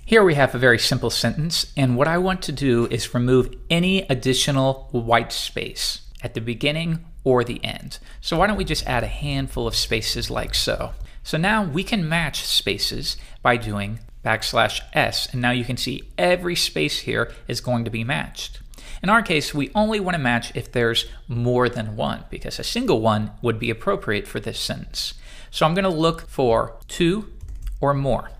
Here we have a very simple sentence, and what I want to do is remove any additional white space at the beginning or the end. So why don't we just add a handful of spaces like so. So now we can match spaces by doing \s, and now you can see every space here is going to be matched. In our case, we only want to match if there's more than one, because a single one would be appropriate for this sentence. So I'm going to look for 2 or more.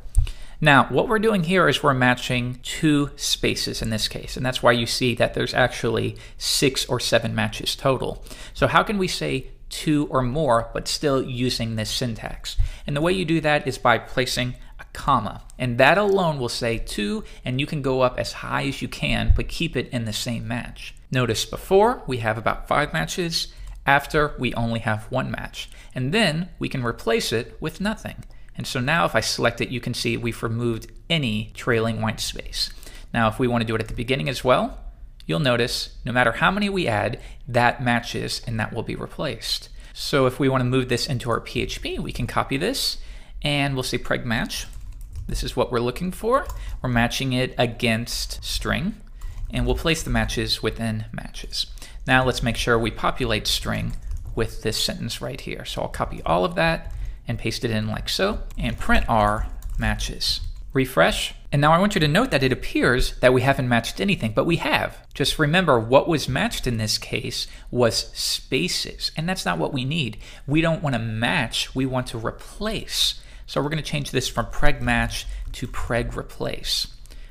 Now, what we're doing here is we're matching 2 spaces in this case, and that's why you see that there's actually 6 or 7 matches total. So how can we say 2 or more, but still using this syntax? And the way you do that is by placing a comma, and that alone will say 2, and you can go up as high as you can, but keep it in the same match. Notice before we have about 5 matches, after we only have 1 match, and then we can replace it with nothing. And so now if I select it, you can see we've removed any trailing white space. Now if we want to do it at the beginning as well, you'll notice no matter how many we add, that matches and that will be replaced. So if we want to move this into our PHP, we can copy this and we'll say preg match. This is what we're looking for. We're matching it against string, and we'll place the matches within matches. Now let's make sure we populate string with this sentence right here. So I'll copy all of that and paste it in like so, and print our matches. Refresh, and now I want you to note that it appears that we haven't matched anything, but we have. Just remember, what was matched in this case was spaces, and that's not what we need. We don't want to match, we want to replace. So we're going to change this from preg match to preg replace.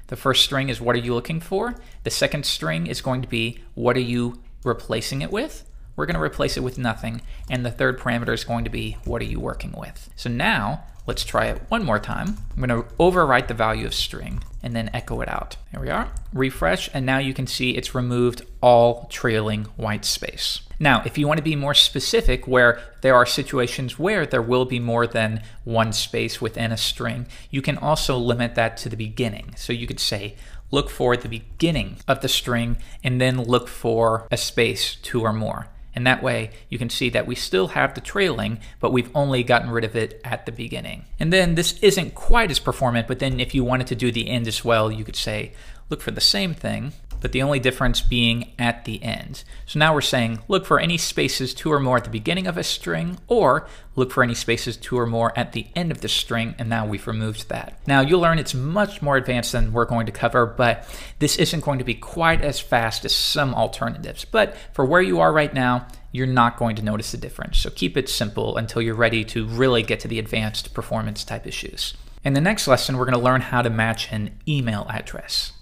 The first string is what are you looking for? The second string is going to be what are you replacing it with? We're going to replace it with nothing, and the third parameter is going to be what are you working with? So now let's try it one more time. I'm going to overwrite the value of string and then echo it out. There we are. Refresh, and now you can see it's removed all trailing white space. Now, if you want to be more specific, where there are situations where there will be more than 1 space within a string, you can also limit that to the beginning. So you could say, look for the beginning of the string and then look for a space 2 or more. And that way you can see that we still have the trailing, but we've only gotten rid of it at the beginning. And then this isn't quite as performant, but then if you wanted to do the end as well, you could say, look for the same thing, but the only difference being at the end. So now we're saying, look for any spaces 2 or more at the beginning of a string, or look for any spaces 2 or more at the end of the string, and now we've removed that. Now you'll learn it's much more advanced than we're going to cover, but this isn't going to be quite as fast as some alternatives. But for where you are right now, you're not going to notice the difference. So keep it simple until you're ready to really get to the advanced performance type issues. In the next lesson, we're going to learn how to match an email address.